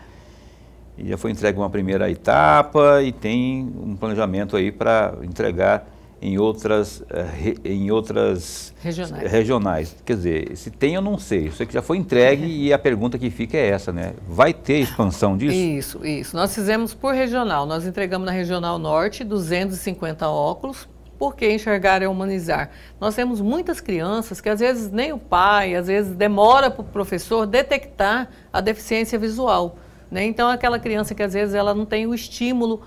E já foi entregue uma primeira etapa e tem um planejamento aí para entregar em outras regionais. Quer dizer, se tem eu não sei. Eu sei que já foi entregue e a pergunta que fica é essa, né? Vai ter expansão disso? Isso. Nós fizemos por regional. Nós entregamos na Regional Norte 250 óculos, porque enxergar é humanizar. Nós temos muitas crianças que às vezes nem o pai, às vezes demora para o professor detectar a deficiência visual, né? Então aquela criança que às vezes ela não tem o estímulo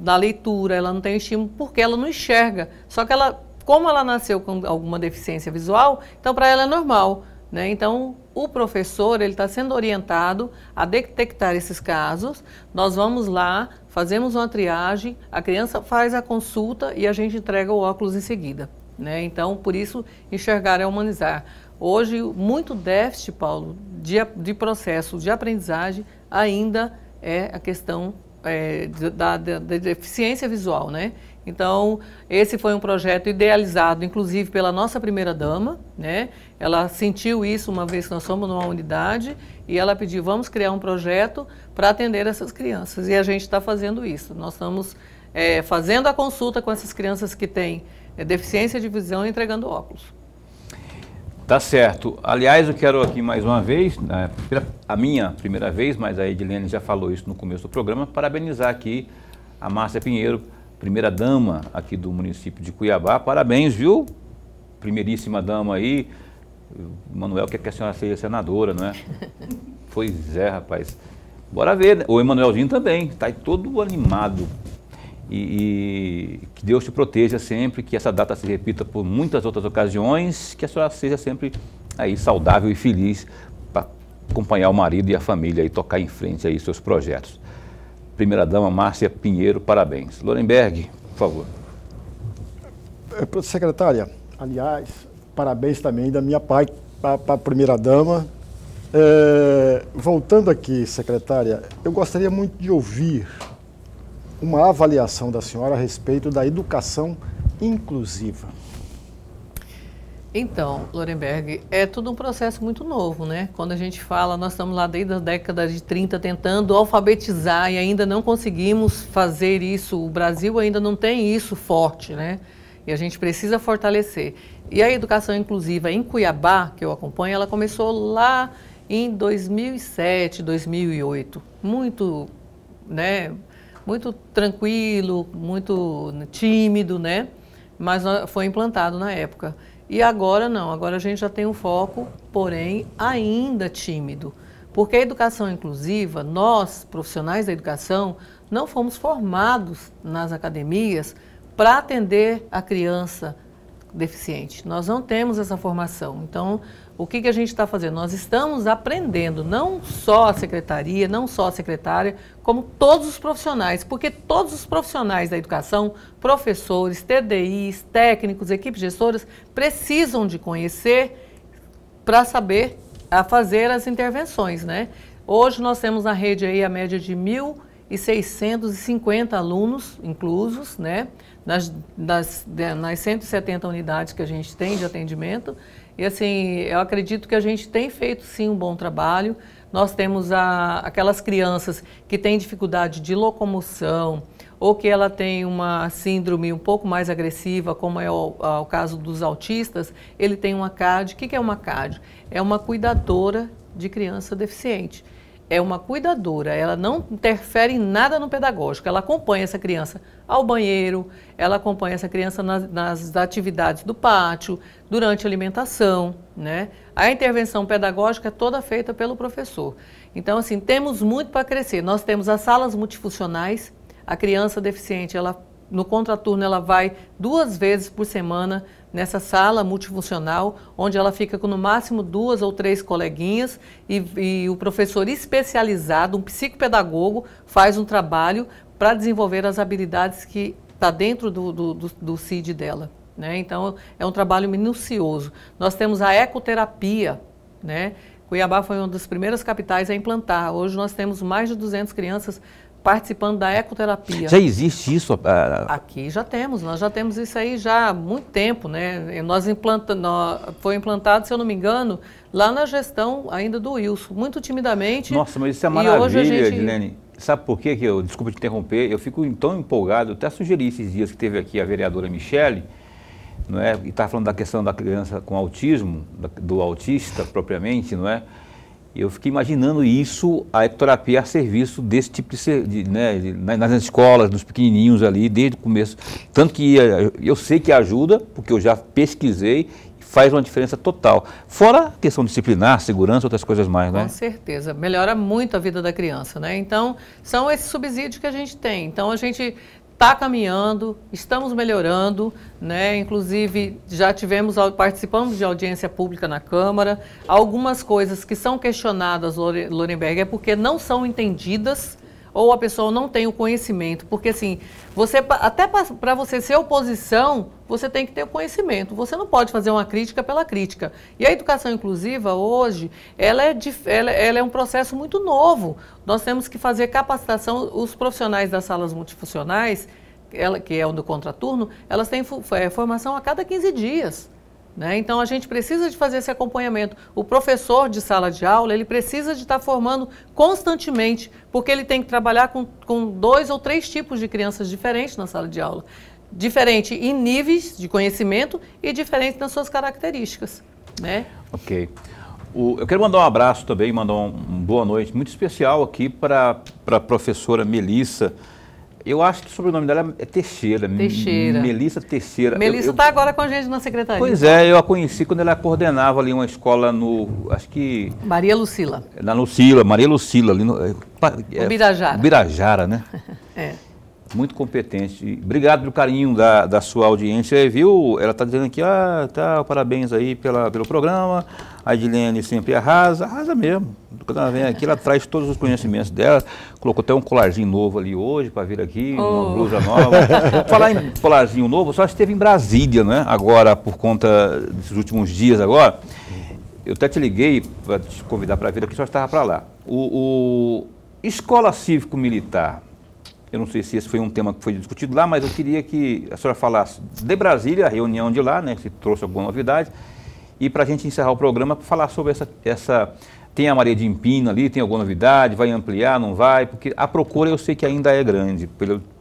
da leitura, ela não tem estímulo porque ela não enxerga. Só que como ela nasceu com alguma deficiência visual, então para ela é normal, né? Então o professor ele está sendo orientado a detectar esses casos. Nós vamos lá, fazemos uma triagem, a criança faz a consulta e a gente entrega o óculos em seguida, né? Então por isso enxergar é humanizar. Hoje muito déficit, Paulo, de processo de aprendizagem ainda é a questão da deficiência visual, né? Então, esse foi um projeto idealizado, inclusive, pela nossa primeira-dama, né? Ela sentiu isso uma vez que nós fomos numa unidade e ela pediu, vamos criar um projeto para atender essas crianças. E a gente está fazendo isso. Nós estamos fazendo a consulta com essas crianças que têm deficiência de visão e entregando óculos. Tá certo. Aliás, eu quero aqui mais uma vez, a minha primeira vez, mas a Edilene já falou isso no começo do programa, parabenizar aqui a Márcia Pinheiro, primeira dama aqui do município de Cuiabá. Parabéns, viu? Primeiríssima dama aí. O Manuel quer que a senhora seja senadora, não é? Pois é, rapaz. Bora ver, né? O Emanuelzinho também, está aí todo animado. E que Deus te proteja sempre, que essa data se repita por muitas outras ocasiões, que a senhora seja sempre aí saudável e feliz para acompanhar o marido e a família e tocar em frente aí seus projetos. Primeira-dama Márcia Pinheiro, parabéns. Lorenberg, por favor. Secretária, aliás, parabéns também da minha parte para a primeira-dama. Voltando aqui, secretária, eu gostaria muito de ouvir uma avaliação da senhora a respeito da educação inclusiva. Então, Lorenberg, é tudo um processo muito novo, né? Quando a gente fala, nós estamos lá desde a década de 30 tentando alfabetizar e ainda não conseguimos fazer isso. O Brasil ainda não tem isso forte, né? E a gente precisa fortalecer. E a educação inclusiva em Cuiabá, que eu acompanho, ela começou lá em 2007, 2008. Muito, né? Muito tranquilo, muito tímido, né? Mas foi implantado na época. E agora não, agora a gente já tem um foco, porém ainda tímido. Porque a educação inclusiva, nós, profissionais da educação, não fomos formados nas academias para atender a criança deficiente. Nós não temos essa formação. Então, o que a gente está fazendo? Nós estamos aprendendo, não só a secretaria, não só a secretária, como todos os profissionais, porque todos os profissionais da educação, professores, TDIs, técnicos, equipes gestoras, precisam de conhecer para saber fazer as intervenções, né? Hoje nós temos na rede aí a média de 1.650 alunos inclusos, né? Nas 170 unidades que a gente tem de atendimento. E assim, eu acredito que a gente tem feito sim um bom trabalho. Nós temos aquelas crianças que têm dificuldade de locomoção, ou que ela tem uma síndrome um pouco mais agressiva, como é o caso dos autistas, ele tem uma CAD. O que é uma CAD? É uma cuidadora de criança deficiente. É uma cuidadora, ela não interfere em nada no pedagógico, ela acompanha essa criança ao banheiro, ela acompanha essa criança nas atividades do pátio, durante a alimentação, né? A intervenção pedagógica é toda feita pelo professor. Então, assim, temos muito para crescer. Nós temos as salas multifuncionais. A criança deficiente, no contraturno, ela vai 2 vezes por semana nessa sala multifuncional, onde ela fica com no máximo 2 ou 3 coleguinhas e o professor especializado, um psicopedagogo, faz um trabalho para desenvolver as habilidades que está dentro do CID dela, né? Então, é um trabalho minucioso. Nós temos a ecoterapia, né? Cuiabá foi uma das primeiras capitais a implantar. Hoje nós temos mais de 200 crianças participando da ecoterapia. Já existe isso? Aqui já temos, nós já temos isso aí já há muito tempo, né? Foi implantado, se eu não me engano, lá na gestão ainda do Wilson, muito timidamente. Nossa, mas isso é maravilha, Edilene. Sabe por quê que eu, desculpa te interromper, eu fico tão empolgado, eu até sugeri esses dias que teve aqui a vereadora Michele, não é? E estava falando da questão da criança com autismo, do autista propriamente, não é? Eu fiquei imaginando isso, a ecoterapia a serviço desse tipo nas escolas, dos pequenininhos ali, desde o começo. Tanto que eu sei que ajuda, porque eu já pesquisei, faz uma diferença total. Fora a questão disciplinar, segurança, outras coisas mais, né? Com certeza, melhora muito a vida da criança, né? Então, são esses subsídios que a gente tem. Então, a gente está caminhando, estamos melhorando, né? Inclusive participamos de audiência pública na Câmara. Algumas coisas que são questionadas, Lorenberg, é porque não são entendidas ou a pessoa não tem o conhecimento. Porque assim, até para você ser oposição, você tem que ter o conhecimento. Você não pode fazer uma crítica pela crítica. E a educação inclusiva hoje, ela é um processo muito novo. Nós temos que fazer capacitação. Os profissionais das salas multifuncionais, que é o do contraturno, elas têm formação a cada 15 dias. Né? Então, a gente precisa de fazer esse acompanhamento. O professor de sala de aula, ele precisa de estar formando constantemente, porque ele tem que trabalhar com 2 ou 3 tipos de crianças diferentes na sala de aula. Diferente em níveis de conhecimento e diferente nas suas características. Né? Ok. Eu quero mandar um abraço também, mandar uma boa noite muito especial aqui para a professora Melissa. Eu acho que o sobrenome dela é Teixeira. Melissa Teixeira. Melissa está agora com a gente na secretaria. Pois é, eu a conheci quando ela coordenava ali uma escola acho que... Maria Lucila. Na Lucila, Maria Lucila. Ali Ubirajara. Ubirajara, né? É. Muito competente. Obrigado pelo carinho da sua audiência, viu? Ela está dizendo aqui, parabéns aí pelo programa. A Edilene sempre arrasa mesmo. Quando ela vem aqui, ela traz todos os conhecimentos dela. Colocou até um colarzinho novo ali hoje para vir aqui, uma blusa nova. Falar em colarzinho novo, só esteve em Brasília, né? Agora, por conta desses últimos dias agora. Eu até te liguei para te convidar para vir aqui, só estava para lá. Escola Cívico-Militar. Eu não sei se esse foi um tema que foi discutido lá, mas eu queria que a senhora falasse de Brasília, a reunião de lá, né? Se trouxe alguma novidade. E para a gente encerrar o programa, falar sobre essa... Tem a Maria de Empina ali, tem alguma novidade? Vai ampliar, não vai? Porque a procura eu sei que ainda é grande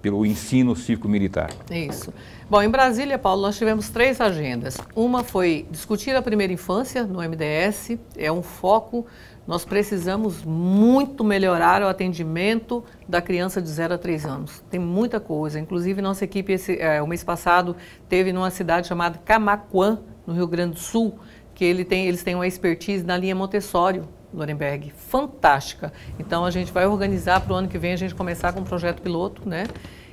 pelo ensino cívico-militar. Isso. Bom, em Brasília, Paulo, nós tivemos 3 agendas. Uma foi discutir a primeira infância no MDS, é um foco. Nós precisamos muito melhorar o atendimento da criança de 0 a 3 anos. Tem muita coisa. Inclusive, nossa equipe, o mês passado, teve numa cidade chamada Camaquã, no Rio Grande do Sul, que eles têm uma expertise na linha Montessori, Lorenberg, fantástica. Então, a gente vai organizar para o ano que vem a gente começar com um projeto piloto, né?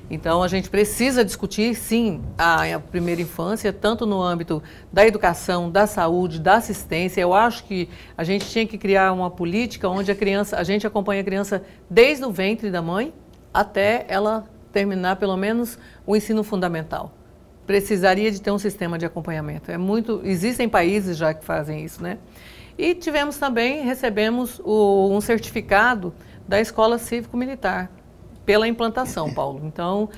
Então, a gente precisa discutir, sim, a primeira infância, tanto no âmbito da educação, da saúde, da assistência. Eu acho que a gente tinha que criar uma política onde a gente acompanha a criança desde o ventre da mãe até ela terminar, pelo menos, o ensino fundamental. Precisaria de ter um sistema de acompanhamento. Existem países já que fazem isso, né? E tivemos também, recebemos um certificado da Escola Cívico-Militar pela implantação, Paulo. Então,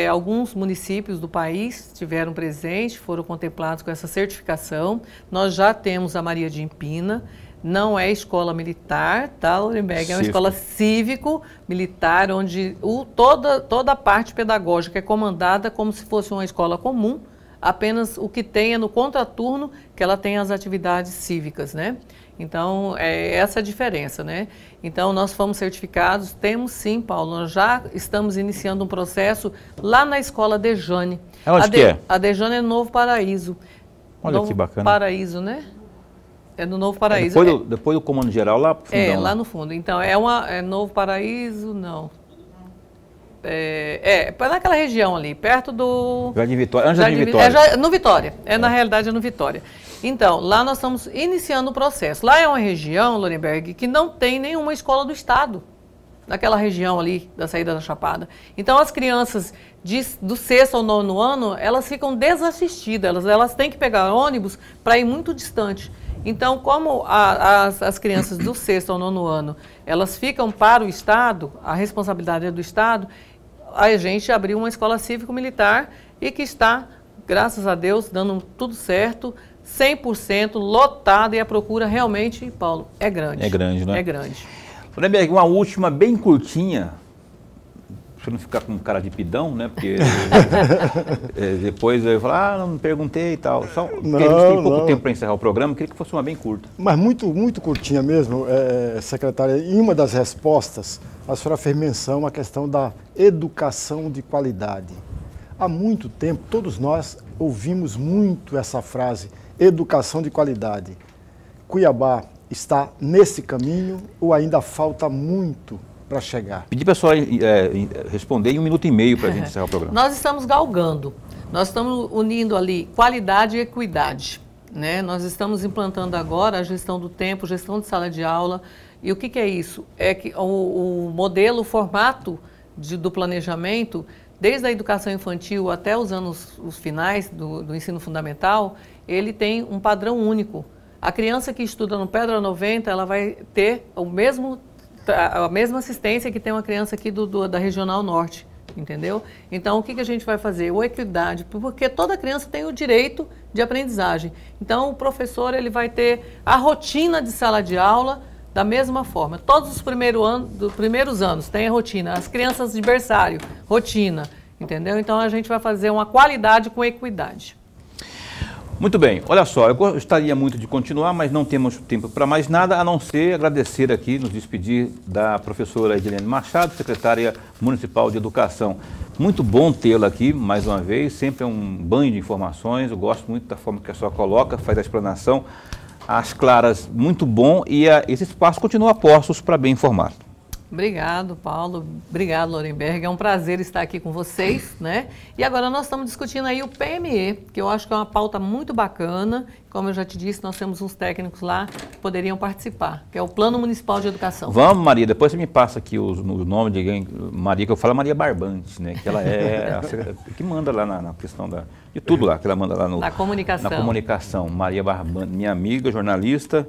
alguns municípios do país tiveram presente, foram contemplados com essa certificação. Nós já temos a Maria de Empina, não é escola militar, tá, Lorenberg? É uma escola cívico-militar, onde toda a parte pedagógica é comandada como se fosse uma escola comum, apenas o que tem é no contraturno que ela tem as atividades cívicas, né? Então, é essa a diferença, né? Então, nós fomos certificados, temos sim, Paulo, nós já estamos iniciando um processo lá na escola Dejane. Onde que é? A Dejane é no Novo Paraíso. Olha Novo que bacana. Paraíso, né? É no Novo Paraíso. Depois do Comando Geral, lá pro fundão. Lá no fundo. Então, é Novo Paraíso, não. Naquela região ali, perto do... Jardim Vitória, antes do Jardim Vitória. No Vitória, na realidade é no Vitória. Então, lá nós estamos iniciando o processo. Lá é uma região, Lorenberg, que não tem nenhuma escola do Estado, naquela região ali da saída da Chapada. Então, as crianças do 6º ao 9º ano, elas ficam desassistidas, elas têm que pegar ônibus para ir muito distante. Então, como as crianças do 6º ao 9º ano, elas ficam para o Estado, a responsabilidade é do Estado, a gente abriu uma escola cívico-militar e que está, graças a Deus, dando tudo certo, 100% lotada, e a procura realmente, Paulo, é grande. É grande, né? É grande. Lorenberg, uma última bem curtinha, para você não ficar com cara de pidão, né? Porque depois eu falo, não perguntei e tal. Só porque a gente tem pouco tempo para encerrar o programa, eu queria que fosse uma bem curta. Mas muito curtinha mesmo, secretária. Em uma das respostas, a senhora fez menção à questão da educação de qualidade. Há muito tempo, todos nós ouvimos muito essa frase, educação de qualidade. Cuiabá está nesse caminho ou ainda falta muito para chegar? Pedi para a senhora responder em 1 minuto e meio para a gente encerrar o programa. Nós estamos galgando, nós estamos unindo ali qualidade e equidade, né? Nós estamos implantando agora a gestão do tempo, gestão de sala de aula. E o que é isso? É que o modelo, o formato do planejamento, desde a educação infantil até os anos finais do ensino fundamental, ele tem um padrão único. A criança que estuda no Pedra 90, ela vai ter a mesma assistência que tem uma criança aqui da Regional Norte, entendeu? Então, o que a gente vai fazer? O equidade, porque toda criança tem o direito de aprendizagem. Então, o professor ele vai ter a rotina de sala de aula da mesma forma. Todos os primeiros anos tem a rotina. As crianças de berçário, rotina, entendeu? Então, a gente vai fazer uma qualidade com equidade. Muito bem, olha só, eu gostaria muito de continuar, mas não temos tempo para mais nada, a não ser agradecer aqui, nos despedir da professora Edilene Machado, secretária municipal de Educação. Muito bom tê-la aqui, mais uma vez, sempre é um banho de informações, eu gosto muito da forma que a senhora coloca, faz a explanação, às claras, muito bom, e esse espaço continua a postos para bem informar. Obrigado, Paulo. Obrigado, Lorenberg. É um prazer estar aqui com vocês, né? E agora nós estamos discutindo aí o PME, que eu acho que é uma pauta muito bacana. Como eu já te disse, nós temos uns técnicos lá que poderiam participar, que é o Plano Municipal de Educação. Vamos, Maria, depois você me passa aqui o nome de alguém, Maria, que eu falo Maria Barbante, né? Que ela é a que manda lá na questão de tudo lá, que ela manda lá na comunicação. Na comunicação. Maria Barbante, minha amiga, jornalista,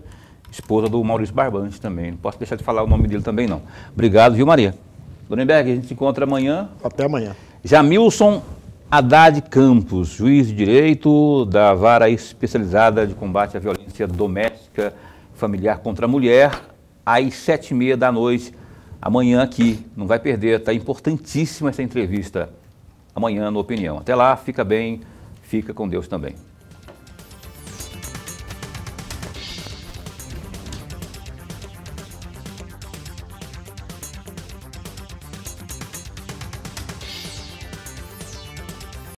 esposa do Maurício Barbante também. Não posso deixar de falar o nome dele também, não. Obrigado, viu, Maria? Lorenberg, a gente se encontra amanhã. Até amanhã. Jamilson Haddad Campos, juiz de direito da Vara Especializada de Combate à Violência Doméstica Familiar contra a Mulher, às 7h30 da noite, amanhã aqui. Não vai perder, está importantíssima essa entrevista amanhã no Opinião. Até lá, fica bem, fica com Deus também.